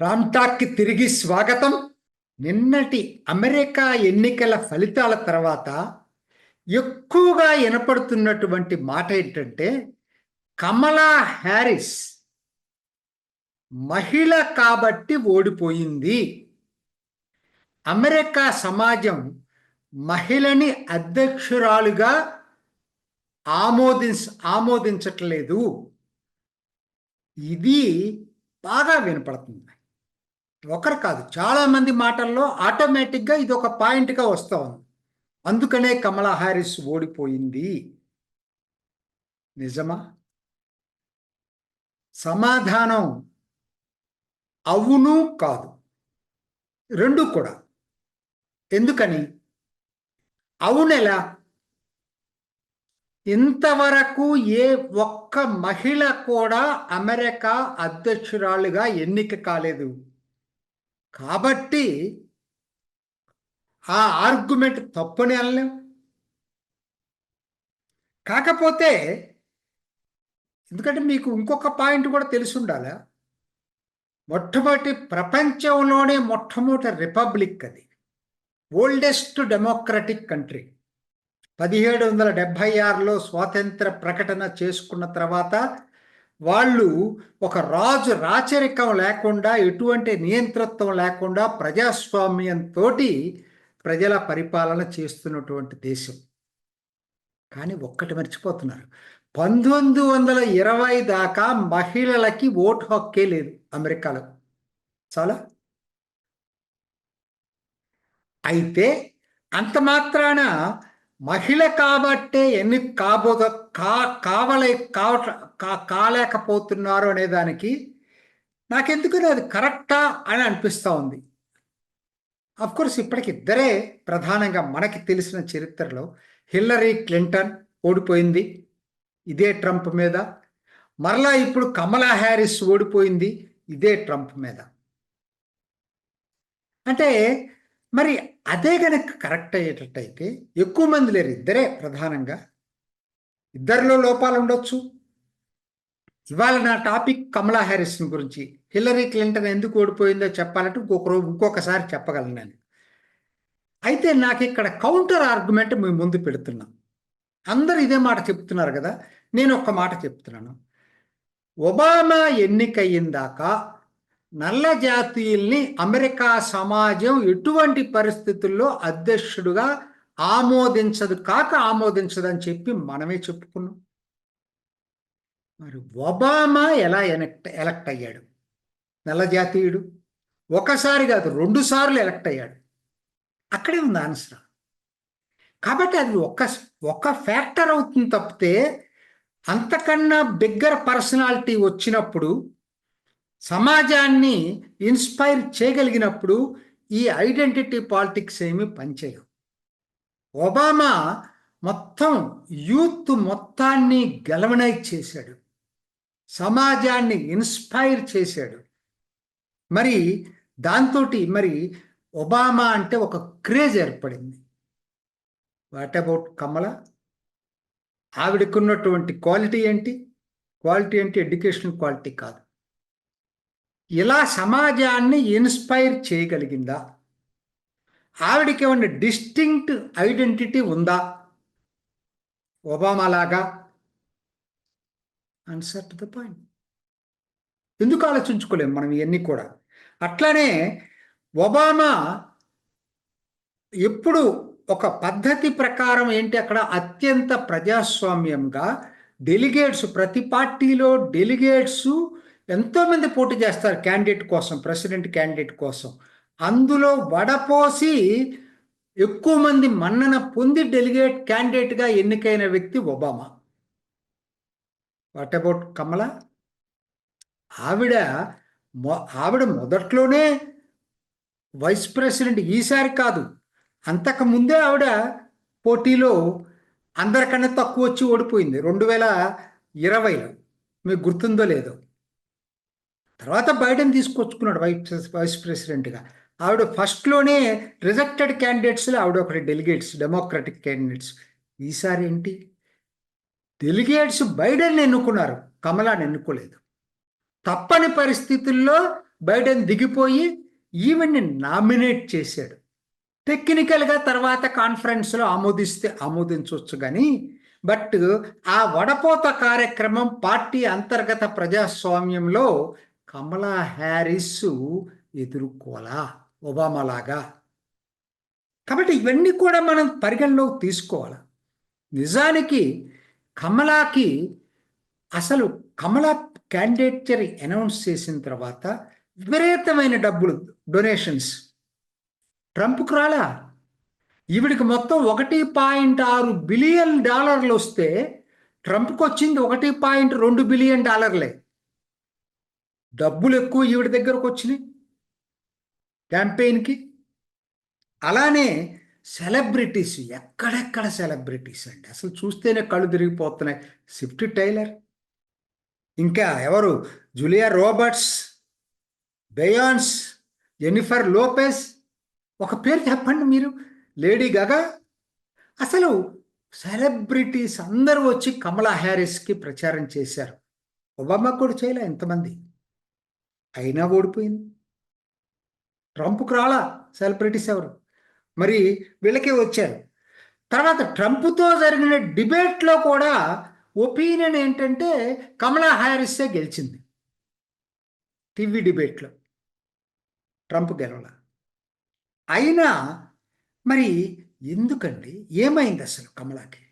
రామ్టాక్కి తిరిగి స్వాగతం. నిన్నటి అమెరికా ఎన్నికల ఫలితాల తర్వాత ఎక్కువగా వినపడుతున్నటువంటి మాట ఏంటంటే, కమలా హ్యారిస్ మహిళ కాబట్టి ఓడిపోయింది. అమెరికా సమాజం మహిళని అధ్యక్షురాలుగా ఆమోదించట్లేదు. ఇది బాగా వినపడుతుంది. ఒకరు కాదు, చాలా మంది మాటల్లో ఆటోమేటిక్గా ఇది ఒక పాయింట్గా వస్తూ ఉంది. అందుకనే కమలా హ్యారిస్ ఓడిపోయింది. నిజమా? సమాధానం అవును, కాదు, రెండు కూడా. ఎందుకని? అవునెలా? ఇంతవరకు ఏ ఒక్క మహిళ కూడా అమెరికా అధ్యక్షురాలుగా ఎన్నిక కాలేదు. కాబట్టి ఆ ఆర్గ్యుమెంట్ తప్పని అనలేం. కాకపోతే ఎందుకంటే మీకు ఇంకొక పాయింట్ కూడా తెలిసి ఉండాలి. ప్రపంచంలోనే మొట్టమొదటి రిపబ్లిక్ అది. Oldest democratic country. 1776లో స్వాతంత్ర ప్రకటన చేసుకున్న తర్వాత వాళ్ళు ఒక రాచరికం లేకుండా, ఎటువంటి నియంతృత్వం లేకుండా ప్రజాస్వామ్యంతో ప్రజల పరిపాలన చేస్తున్నటువంటి దేశం. కానీ ఒక్కటి మర్చిపోతున్నారు, 1920 దాకా మహిళలకి ఓటు హక్కే లేదు అమెరికాలో. చాలా అయితే అంత మాత్రాన మహిళ కాబట్టే ఎన్ని కాలేకపోతున్నారు అనేదానికి నాకెందుకు అది కరెక్టా అని అనిపిస్తూ ఉంది. కోర్స్ ఇప్పటికి ఇద్దరే ప్రధానంగా మనకి తెలిసిన చరిత్రలో. హిల్లరీ క్లింటన్ ఓడిపోయింది ఇదే ట్రంప్ మీద. మరలా ఇప్పుడు కమలా హ్యారిస్ ఓడిపోయింది ఇదే ట్రంప్ మీద. అంటే మరి అదే కనుక కరెక్ట్ అయ్యేటట్టయితే ఎక్కువ మంది లేరు, ఇద్దరే ప్రధానంగా. ఇద్దరిలో లోపాలు ఉండొచ్చు. ఇవాళ నా టాపిక్ కమలా హ్యారిస్ గురించి. హిల్లరీ క్లింటన్ ఎందుకు ఓడిపోయిందో చెప్పాలంటే ఇంకొకసారి చెప్పగలను నేను. అయితే నాకు ఇక్కడ కౌంటర్ ఆర్గ్యుమెంట్ మీ ముందు పెడుతున్నా. అందరూ ఇదే మాట చెప్తున్నారు కదా, నేను ఒక్క మాట చెప్తున్నాను. ఒబామా ఎన్నికయ్యిందాకా నల్ల జాతీయుల్ని అమెరికా సమాజం ఎటువంటి పరిస్థితుల్లో అధ్యక్షుడుగా ఆమోదించదని చెప్పి మనమే చెప్పుకున్నాం. మరి ఒబామా ఎలా ఎలక్ట్ అయ్యాడు? నల్ల జాతీయుడు ఒకసారి కాదు, 2 సార్లు ఎలక్ట్ అయ్యాడు. అక్కడే ఉంది ఆన్సర్. కాబట్టి అది ఒక ఫ్యాక్టర్ అవుతుంది తప్పితే, అంతకన్నా బిగ్గర్ పర్సనాలిటీ వచ్చినప్పుడు, సమాజాన్ని ఇన్స్పైర్ చేయగలిగినప్పుడు ఈ ఐడెంటిటీ పాలిటిక్స్ ఏమీ పనిచేయవు. ఒబామా మొత్తం యూత్ మొత్తాన్ని గెలవనైజ్ చేశాడు, సమాజాన్ని ఇన్స్పైర్ చేశాడు. మరి దాంతో మరి ఒబామా అంటే ఒక క్రేజ్ ఏర్పడింది. What about Kamala? ఆవిడకున్నటువంటి క్వాలిటీ ఏంటి? క్వాలిటీ అంటే ఎడ్యుకేషన్ క్వాలిటీ కాదు. ఇలా సమాజాన్ని ఇన్స్పైర్ చేయగలిగిందా? ఆవిడకి ఏమన్నా డిస్టింక్ట్ ఐడెంటిటీ ఉందా ఒబామా లాగా? Answer to the point. ఎందుకు ఆలోచించుకోలేము మనం ఇవన్నీ కూడా? అట్లానే ఒబామా ఎప్పుడు ఒక పద్ధతి ప్రకారం ఏంటి, అక్కడ అత్యంత ప్రజాస్వామ్యంగా డెలిగేట్స్, ప్రతి పార్టీలో డెలిగేట్స్ ఎంతోమంది పోటీ చేస్తారు క్యాండిడేట్ కోసం, ప్రెసిడెంట్ క్యాండిడేట్ కోసం. అందులో వడపోసి ఎక్కువ మంది మన్నన పొంది డెలిగేట్ క్యాండిడేట్గా ఎన్నికైన వ్యక్తి ఒబామా. వాట్ అబౌట్ కమల? ఆవిడ మొదట్లోనే వైస్ ప్రెసిడెంట్, ఈసారి కాదు, అంతకుముందే ఆవిడ పోటీలో అందరికన్నా తక్కువ వచ్చి ఓడిపోయింది 2020లో. మీకు గుర్తుందో లేదో. తర్వాత బైడెన్ తీసుకొచ్చుకున్నాడు వైస్ ప్రెసిడెంట్గా. ఆవిడ ఫస్ట్లోనే రిజెక్టెడ్ క్యాండిడేట్స్లో ఆవిడ ఒకటి డెలిగేట్స్, డెమోక్రటిక్ క్యాండిడేట్స్. ఈసారి ఏంటి, డెలిగేట్స్ బైడెన్ ఎన్నుకున్నారు, కమలాని ఎన్నుకోలేదు. తప్పని పరిస్థితుల్లో బైడెన్ దిగిపోయి ఈవెన్ని నామినేట్ చేశాడు. టెక్నికల్గా తర్వాత కాన్ఫరెన్స్లో ఆమోదిస్తే ఆమోదించవచ్చు కానీ బట్ ఆ వడపోత కార్యక్రమం పార్టీ అంతర్గత ప్రజాస్వామ్యంలో కమలా హ్యారిస్ ఎదుర్కోలా ఒబామాలాగా. కాబట్టి ఇవన్నీ కూడా మనం పరిగణలోకి తీసుకోవాలి. నిజానికి కమలాకి అసలు కమలా క్యాండిడేచర్ అనౌన్స్ చేసిన తర్వాత విపరీతమైన డబ్బులు డొనేషన్స్ ట్రంప్కు రాలా. ఈవిడికి మొత్తం $1.6 బిలియన్ వస్తే ట్రంప్కి వచ్చింది $1.2 బిలియన్. డబ్బులు ఎక్కువ ఈవిడ దగ్గరకు వచ్చినాయి క్యాంపెయిన్కి. అలానే సెలబ్రిటీస్, ఎక్కడెక్కడ సెలబ్రిటీస్ అండి, అసలు చూస్తేనే కళ్ళు తిరిగిపోతున్నాయి. స్విఫ్ట్ టైలర్, ఇంకా ఎవరు, జూలియా రోబర్ట్స్, బెయాన్స్, జెన్నిఫర్ లోపెజ్, ఒక పేరు చెప్పండి మీరు, లేడీ గగా. అసలు సెలబ్రిటీస్ అందరూ వచ్చి కమలా హ్యారిస్కి ప్రచారం చేశారు. ఒబామా కూడా చేయలే ఎంతమంది, అయినా ఓడిపోయింది. ట్రంప్కు రాలా సెలబ్రిటీస్ ఎవరు, మరి వీళ్ళకే వచ్చారు. తర్వాత ట్రంప్తో జరిగిన డిబేట్లో కూడా ఒపీనియన్ ఏంటంటే కమలా హ్యారిస్సే గెలిచింది. టీవీ డిబేట్లో ట్రంప్ గెలవాల. అయినా మరి ఎందుకండి, ఏమైంది అసలు కమలాకి,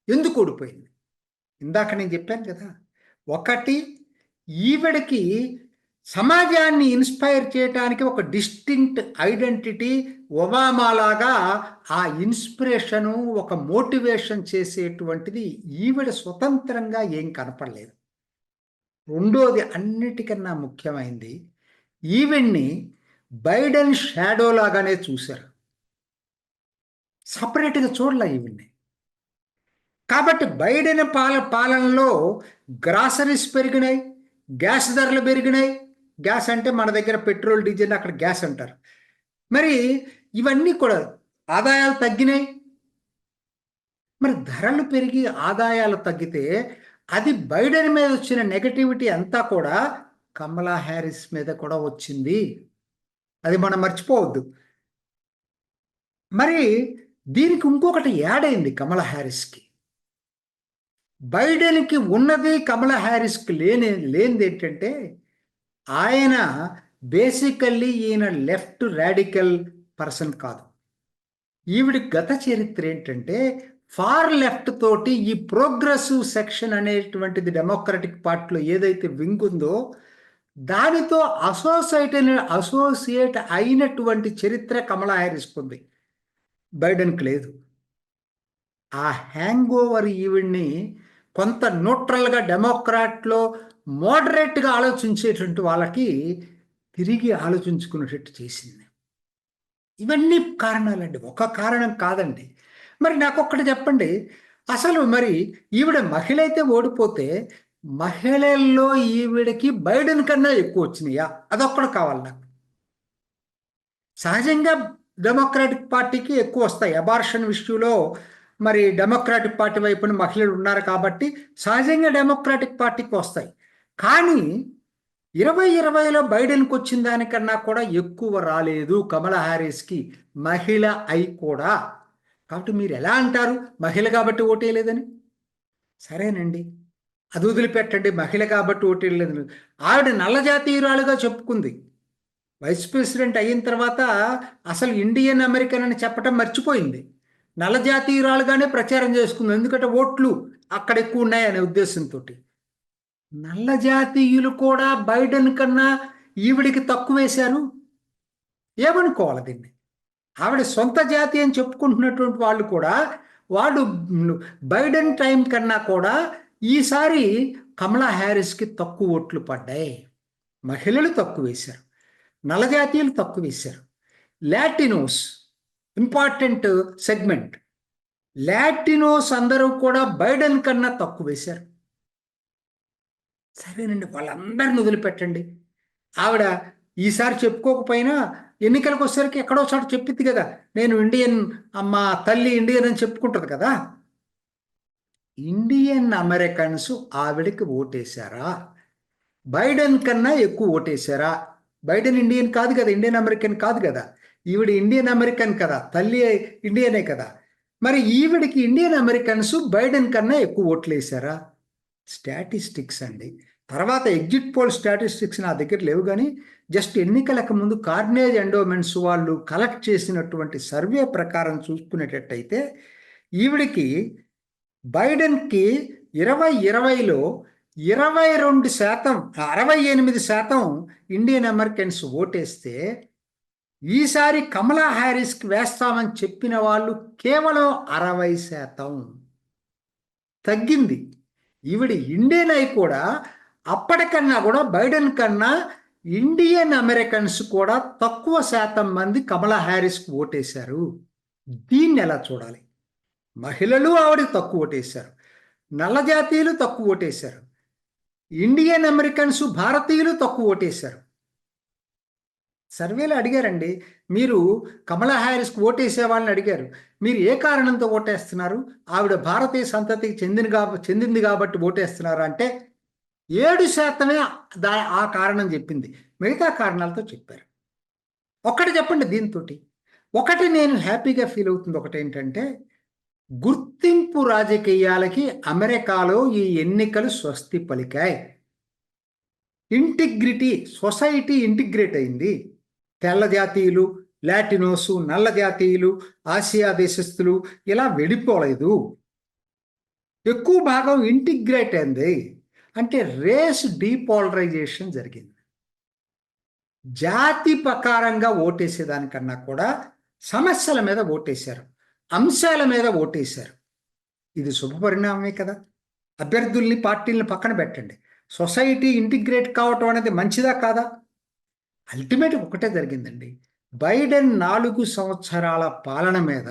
ఎందుకు ఓడిపోయింది? ఇందాక నేను చెప్పాను కదా, ఒకటి ఈవిడకి సమాజాన్ని ఇన్స్పైర్ చేయడానికి ఒక డిస్టింక్ట్ ఐడెంటిటీ, ఒబామాలాగా ఆ ఇన్స్పిరేషను, ఒక మోటివేషన్ చేసేటువంటిది ఈవిడ స్వతంత్రంగా ఏం కనపడలేదు. రెండోది అన్నిటికన్నా ముఖ్యమైనది, ఈవిడ్ని బైడెన్ షాడో లాగానే చూశారు, సపరేట్గా చూడలే ఈవిడ్ని. కాబట్టి బైడెన్ పాలనలో గ్రాసరీస్ పెరిగినాయి, గ్యాస్ ధరలు పెరిగినాయి. గ్యాస్ అంటే మన దగ్గర పెట్రోల్, డీజిల్, అక్కడ గ్యాస్ అంటారు. మరి ఇవన్నీ కూడా ఆదాయాలు తగ్గినాయి. మరి ధరలు పెరిగి ఆదాయాలు తగ్గితే అది బైడెన్ మీద వచ్చిన నెగటివిటీ అంతా కూడా కమలా హ్యారిస్ మీద కూడా వచ్చింది. అది మనం మర్చిపోవద్దు. మరి దీనికి ఇంకొకటి యాడ్ అయింది కమలా హ్యారిస్కి. బైడెన్కి ఉన్నది కమలా హ్యారిస్కి లేనిది ఏంటంటే, ఆయన బేసికల్లీ ఈయన లెఫ్ట్ రాడికల్ పర్సన్ కాదు. ఈవిడి గత చరిత్ర ఏంటంటే ఫార్ లెఫ్ట్ తోటి ఈ ప్రోగ్రెసివ్ సెక్షన్ అనేటువంటిది డెమోక్రటిక్ పార్టీలో ఏదైతే వింగ్ ఉందో దానితో అసోసియేట్ అయినటువంటి చరిత్ర కమలా హ్యారిస్కి ఉంది, బైడెన్కి లేదు. ఆ హ్యాంగ్ ఓవర్ ఈవిడ్ని కొంత న్యూట్రల్గా డెమోక్రాట్లో మోడరేట్గా ఆలోచించేటువంటి వాళ్ళకి తిరిగి ఆలోచించుకునేటట్టు చేసింది. ఇవన్నీ కారణాలండి, ఒక కారణం కాదండి. మరి నాకొక్కటి చెప్పండి, అసలు మరి ఈవిడ మహిళ అయితే ఓడిపోతే మహిళల్లో ఈవిడకి బైడెన్ కన్నా ఎక్కువ వచ్చినాయా? అదొక్కడు కావాలి నాకు. సహజంగా డెమోక్రాటిక్ పార్టీకి ఎక్కువ వస్తాయి. అబార్షన్ విషయంలో మరి డెమోక్రాటిక్ పార్టీ వైపున మహిళలు ఉన్నారు కాబట్టి సహజంగా డెమోక్రాటిక్ పార్టీకి వస్తాయి. కానీ 2020లో బైడెన్కి వచ్చిన దానికన్నా కూడా ఎక్కువ రాలేదు కమలా హ్యారిస్కి, మహిళ అయి కూడా. కాబట్టి మీరు ఎలా అంటారు మహిళ కాబట్టి ఓటేయలేదని? సరేనండి, అది వదిలిపెట్టండి, మహిళ కాబట్టి ఓటేయలేదు. ఆవిడ నల్ల జాతీయురాలుగా చెప్పుకుంది. వైస్ ప్రెసిడెంట్ అయిన తర్వాత అసలు ఇండియన్ అమెరికన్ అని చెప్పటం మర్చిపోయింది. నల్ల జాతీయురాలుగానే ప్రచారం చేసుకుంది, ఎందుకంటే ఓట్లు అక్కడ ఎక్కువ ఉన్నాయనే ఉద్దేశంతో. నల్ల జాతీయులు కూడా బైడెన్ కన్నా ఈవిడికి తక్కువ వేశారు. ఏమనుకోవాలి దీన్ని? ఆవిడ సొంత జాతి అని చెప్పుకుంటున్నటువంటి వాళ్ళు కూడా వాళ్ళు బైడెన్ టైం కన్నా కూడా ఈసారి కమలా హ్యారిస్కి తక్కువ ఓట్లు పడ్డాయి. మహిళలు తక్కువ వేశారు, నల్ల జాతీయులు తక్కువ వేశారు. లాటినోస్ ఇంపార్టెంట్ సెగ్మెంట్, లాటినోస్ అందరూ కూడా బైడెన్ కన్నా తక్కువ వేశారు. సరేనండి, వాళ్ళందరిని వదిలిపెట్టండి. ఆవిడ ఈసారి చెప్పుకోకపోయినా ఎన్నికలకు వచ్చేసరికి ఎక్కడో చోట చెప్పింది కదా, నేను ఇండియన్, అమ్మ తల్లి ఇండియన్ అని చెప్పుకుంటుంది కదా. ఇండియన్ అమెరికన్స్ ఆవిడకి ఓటేశారా? బైడెన్ కన్నా ఎక్కువ ఓటేశారా? బైడెన్ ఇండియన్ కాదు కదా, ఇండియన్ అమెరికన్ కాదు కదా, ఈవిడ ఇండియన్ అమెరికన్ కదా, తల్లి ఇండియనే కదా. మరి ఈవిడికి ఇండియన్ అమెరికన్స్ బైడెన్ కన్నా ఎక్కువ ఓట్లు వేశారా? స్టాటిస్టిక్స్ అండి. తర్వాత ఎగ్జిట్ పోల్ స్టాటిస్టిక్స్ నా దగ్గర లేవు, కానీ జస్ట్ ఎన్నికలకు ముందు కార్నేజ్ ఎండోమెంట్స్ వాళ్ళు కలెక్ట్ చేసినటువంటి సర్వే ప్రకారం చూసుకునేటట్టయితే ఈవిడికి బైడెన్కి 2020లో 22%, 68% ఇండియన్ అమెరికన్స్ ఓటేస్తే ఈసారి కమలా హ్యారిస్కి వేస్తామని చెప్పిన వాళ్ళు కేవలం 60% తగ్గింది. ఈవిడ ఇండియన్ అయి కూడా అప్పటికన్నా కూడా బైడెన్ కన్నా ఇండియన్ అమెరికన్స్ కూడా తక్కువ శాతం మంది కమలా హ్యారిస్కి ఓటేశారు. దీన్ని ఎలా చూడాలి? మహిళలు ఆవిడకి తక్కువ ఓటేశారు, నల్ల జాతీయులు తక్కువ ఓటేశారు, ఇండియన్ అమెరికన్స్ భారతీయులు తక్కువ ఓటేశారు. సర్వేలో అడిగారండి, మీరు కమలా హ్యారిస్కి ఓటేసే వాళ్ళని అడిగారు, మీరు ఏ కారణంతో ఓటేస్తున్నారు, ఆవిడ భారతీయ సంతతికి చెందింది కాబట్టి ఓటేస్తున్నారు అంటే 7% ఆ కారణం చెప్పింది, మిగతా కారణాలతో చెప్పారు. ఒక్కటి చెప్పండి దీంతో. ఒకటి నేను హ్యాపీగా ఫీల్ అవుతుంది, ఒకటి ఏంటంటే గుర్తింపు రాజకీయాలకి అమెరికాలో ఈ ఎన్నికలు స్వస్తి పలికాయి. ఇంటిగ్రిటీ, సొసైటీ ఇంటిగ్రేట్ అయింది. తెల్ల జాతీయులు, లాటినోసు, నల్ల జాతీయులు, ఆసియా దేశస్థులు ఇలా విడిపోలేదు, ఎక్కువ భాగం ఇంటిగ్రేట్ అయింది. అంటే రేస్ డీపోలరైజేషన్ జరిగింది. జాతి ప్రకారంగా ఓటేసేదానికన్నా కూడా సమస్యల మీద ఓటేశారు, అంశాల మీద ఓటేశారు. ఇది శుభపరిణామమే కదా. అభ్యర్థుల్ని, పార్టీలను పక్కన పెట్టండి, సొసైటీ ఇంటిగ్రేట్ కావటం అనేది మంచిదా కాదా? అల్టిమేట్ ఒకటే జరిగిందండి, బైడెన్ 4 సంవత్సరాల పాలన మీద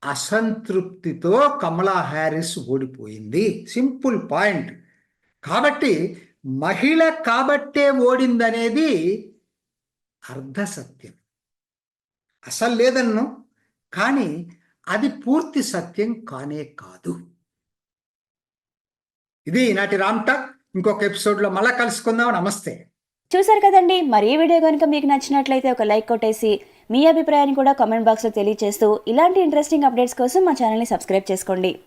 అసంతృప్తితో కమలా హ్యారిస్ ఓడిపోయింది. Simple point. కాబట్టి మహిళ కాబట్టే ఓడిందనేది అర్ధ సత్యం. అసలు లేదన్ను, కానీ అది పూర్తి సత్యం కానే కాదు. ఇది ఈనాటి రామ్ టాక్. ఇంకొక ఎపిసోడ్లో మళ్ళా కలుసుకుందాం. నమస్తే. చూసారు కదండి, మరి ఈ వీడియో కనుక మీకు నచ్చినట్లయితే ఒక లైక్ కొట్టేసి మీ అభిప్రాయాన్ని కూడా కామెంట్ బాక్స్లో తెలియజేస్తూ ఇలాంటి ఇంట్రెస్టింగ్ అప్డేట్స్ కోసం మా ఛానల్ని సబ్స్క్రైబ్ చేసుకోండి.